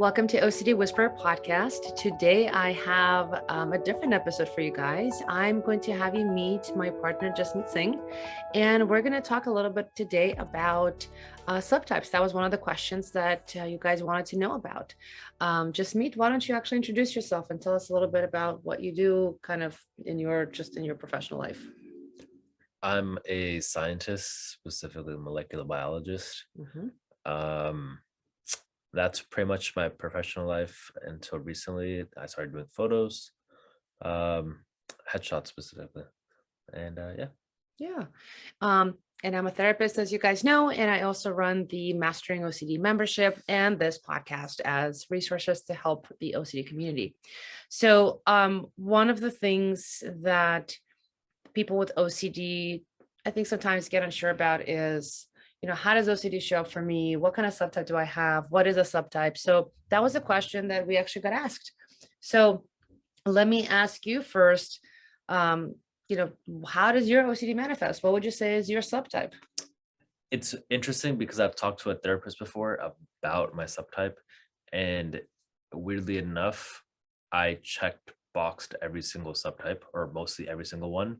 Welcome to OCD Whisperer Podcast. Today I have a different episode for you guys. I'm going to have you meet my partner, Jasmeet Singh, and we're going to talk a little bit today about subtypes. That was one of the questions that you guys wanted to know about. Jasmeet, why don't you actually introduce yourself and tell us a little bit about what you do kind of in your professional life? I'm a scientist, specifically a molecular biologist. That's pretty much my professional life until recently. I started doing photos, headshots specifically, and Yeah. And I'm a therapist, as you guys know, and I also run the Mastering OCD membership and this podcast as resources to help the OCD community. So, one of the things that people with OCD, I think sometimes get unsure about is, how does OCD show up for me? What kind of subtype do I have? What is a subtype? So that was a question that we actually got asked. So let me ask you first, um, how does your OCD manifest? What would you say is your subtype? it's interesting because I've talked to a therapist before about my subtype, and weirdly enough, I checked boxed every single subtype, or mostly every single one,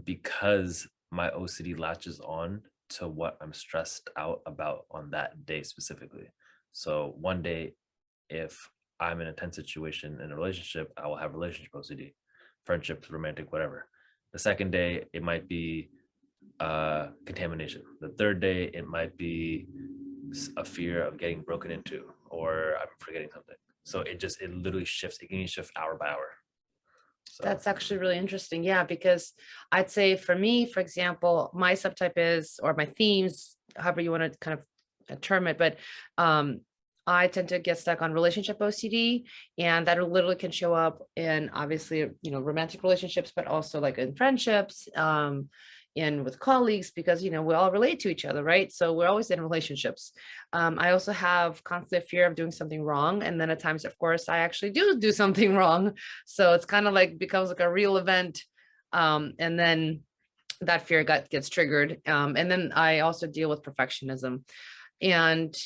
because my OCD latches on to what I'm stressed out about on that day specifically. So one day, if I'm in a tense situation in a relationship, I will have relationship OCD, friendships, romantic, whatever. The second day, it might be contamination. The third day, it might be a fear of getting broken into, or I'm forgetting something. So it literally shifts. It can shift hour by hour. So That's actually really interesting. Yeah, because I'd say for me, for example, my subtype is, or my themes, however you want to kind of term it, but I tend to get stuck on relationship OCD, and that literally can show up in obviously, romantic relationships, but also like in friendships, and with colleagues, because we all relate to each other, right? So we're always in relationships. I also have constant fear of doing something wrong, and then at times, of course, I actually do something wrong. So it's kind of like becomes like a real event, and then that fear gets triggered. And then I also deal with perfectionism, and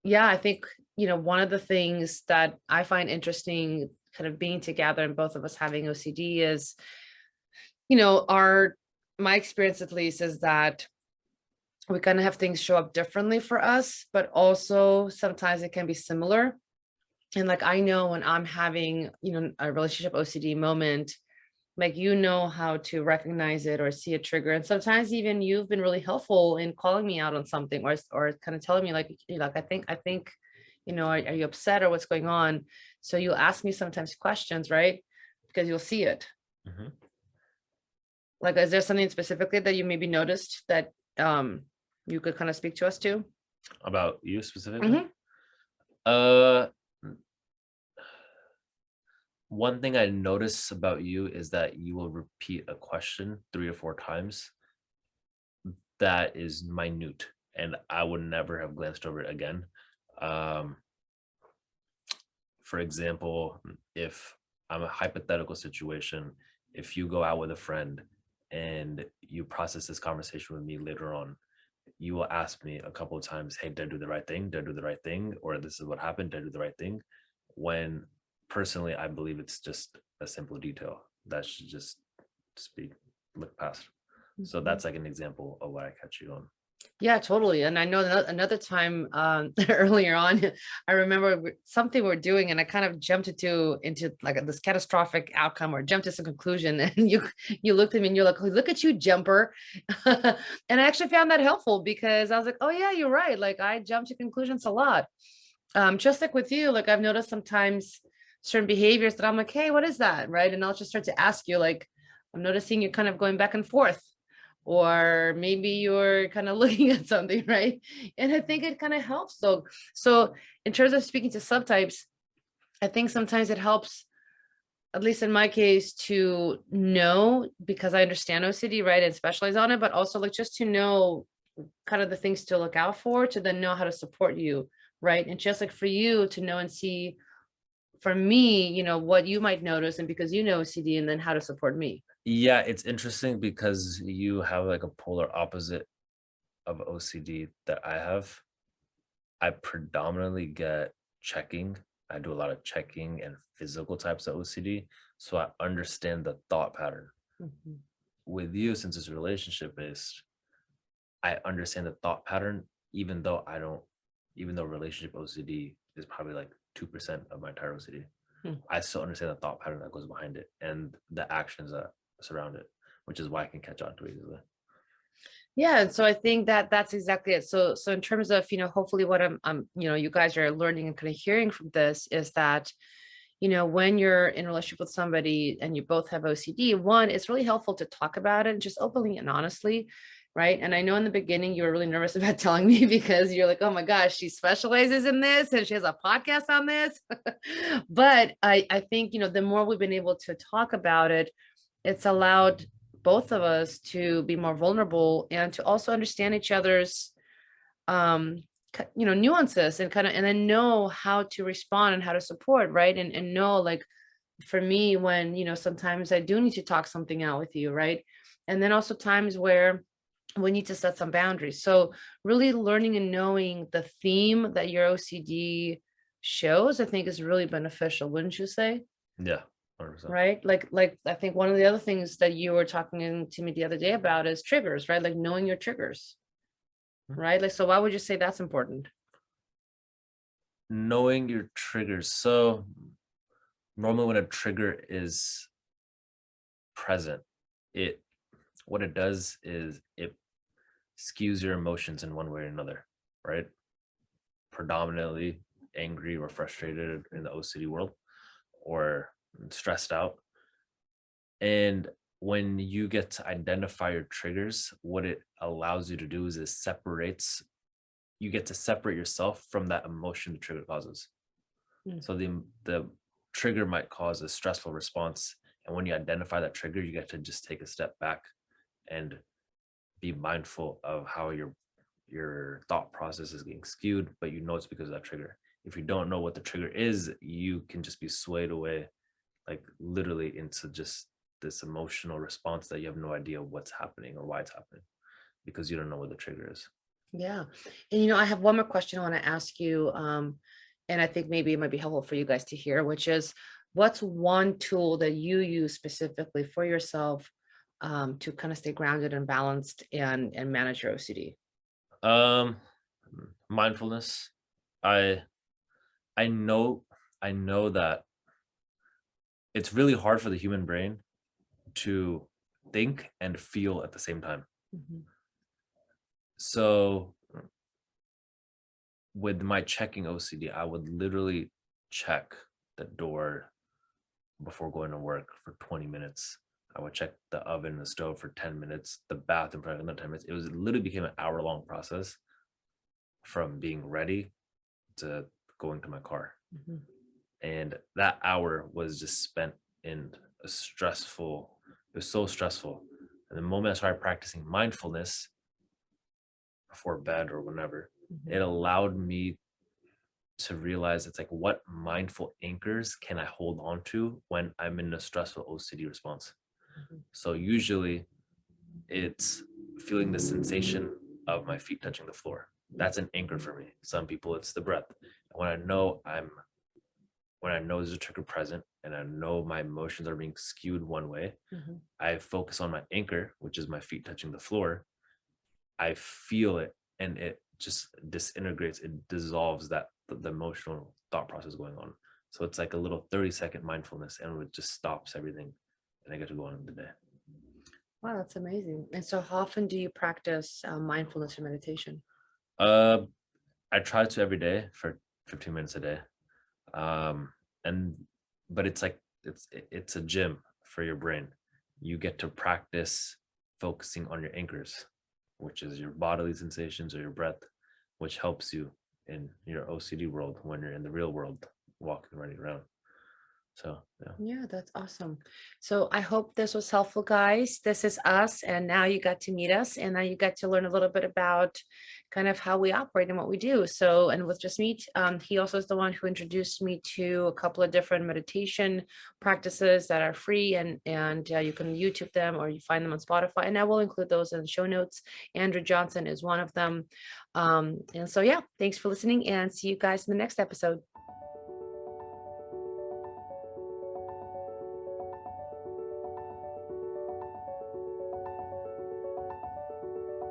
yeah, I think one of the things that I find interesting, kind of being together and both of us having OCD, is our my experience at least is that we kind of have things show up differently for us, but also sometimes it can be similar. And like I know when I'm having, a relationship OCD moment, like how to recognize it or see a trigger. And sometimes even you've been really helpful in calling me out on something, or kind of telling me like, I think, are you upset or what's going on? So you'll ask me sometimes questions, right? Because you'll see it. mhm. Like, is there something specifically that you maybe noticed that you could kind of speak to us to? About you specifically, Mhm. uh, one thing I notice about you is that you will repeat a question 3 or 4 times that is minute, and I would never have glanced over it again. Um, for example, if I'm a hypothetical situation, if you go out with a friend and you process this conversation with me later on, you will ask me a couple of times, hey, did I do the right thing? Did I do the right thing? Or this is what happened. Did I do the right thing? When personally, I believe it's just a simple detail that should just be looked past. So Mhm. that's like an example of what I catch you on. Yeah, totally. And I know another time earlier on, I remember something we're doing, and I kind of jumped into like this catastrophic outcome, or jumped to some conclusion. And you looked at me and you're like, "Oh, look at you, jumper." And I actually found that helpful, because I was like, "Oh yeah, you're right. Like I jump to conclusions a lot." Just like with you, like I've noticed sometimes certain behaviors that I'm like, "Hey, what is that?" Right? And I'll just start to ask you, like, "I'm noticing you kind of going back and forth." Or maybe you're kind of looking at something, right? And I think it kind of helps. So in terms of speaking to subtypes, I think sometimes it helps, at least in my case, to know, because I understand OCD, right, and specialize on it, but also like just to know kind of the things to look out for, to then know how to support you, right? And just like for you to know and see, for me, what you might notice, and because OCD, and then how to support me. Yeah, it's interesting because you have like a polar opposite of OCD that I have. I predominantly get checking I do a lot of checking and physical types of OCD. So I understand the thought pattern. Mhm. With you, since it's relationship based, I understand the thought pattern, even though relationship OCD is probably like 2% of my entire OCD. Hmm. I still understand the thought pattern that goes behind it and the actions that surround it, which is why I can catch on to it easily. Yeah, and so I think that that's exactly it. So in terms of, hopefully what you guys are learning and kind of hearing from this is that, when you're in a relationship with somebody and you both have OCD, one, it's really helpful to talk about it just openly and honestly, right? And I know in the beginning you were really nervous about telling me because you're like, oh my gosh, she specializes in this and she has a podcast on this. But I think, the more we've been able to talk about it, it's allowed both of us to be more vulnerable and to also understand each other's um nuances and kind of and then know how to respond and how to support, right? And know, like, for me, when sometimes I do need to talk something out with you, right? And then also times where we need to set some boundaries. So really learning and knowing the theme that your OCD shows, I think, is really beneficial, wouldn't you say? Yeah, 100%. Right, like I think one of the other things that you were talking to me the other day about is triggers, right? Like knowing your triggers, right? Like, so why would you say that's important? Knowing your triggers. So normally when a trigger is present, it what it does is it skews your emotions in one way or another, right? Predominantly angry or frustrated in the OCD world, or stressed out. And when you get to identify your triggers, what it allows you to do is you get to separate yourself from that emotion the trigger causes. Mm. So the trigger might cause a stressful response. And when you identify that trigger, you get to just take a step back and be mindful of how your thought process is getting skewed, but it's because of that trigger. If you don't know what the trigger is, you can just be swayed away, like literally into just this emotional response that you have no idea what's happening or why it's happening because you don't know what the trigger is. Yeah. And I have one more question I want to ask you. And I think maybe it might be helpful for you guys to hear, which is, what's one tool that you use specifically for yourself to kind of stay grounded and balanced and manage your OCD? Um, Mindfulness. I I know I know that it's really hard for the human brain to think and feel at the same time. Mhm. So with my checking OCD, I would literally check the door before going to work for 20 minutes. I would check the oven, the stove for 10 minutes, the bathroom for another 10 minutes. It literally became an hour-long process from being ready to going to my car. Mhm. And that hour was just spent in a stressful, it was so stressful. And the moment I started practicing mindfulness before bed or whenever, it Mhm. allowed me to realize it's like, what mindful anchors can I hold on to when I'm in a stressful OCD response? Mhm. So usually it's feeling the sensation of my feet touching the floor. That's an anchor for me. Some people it's the breath. When I know there's a trigger present and I know my emotions are being skewed one way, Mhm. I focus on my anchor, which is my feet touching the floor. I feel it and it just disintegrates, it dissolves the emotional thought process going on. So it's like a little 30-second mindfulness and it just stops everything and I get to go on with the day. Wow, that's amazing. And so how often do you practice mindfulness or meditation? Uh, I try to every day for 15 minutes a day. Um, and but it's like it's a gym for your brain. You get to practice focusing on your anchors, which is your bodily sensations or your breath, which helps you in your OCD world when you're in the real world, walking and running around. So yeah. Yeah, that's awesome. So I hope this was helpful, guys. This is us, and now you got to meet us, and now you got to learn a little bit about kind of how we operate and what we do. So, and with Jasmeet, he also is the one who introduced me to a couple of different meditation practices that are free, and you can YouTube them or you find them on Spotify, and I will include those in the show notes. Andrew Johnson is one of them. And so, yeah, thanks for listening, and see you guys in the next episode.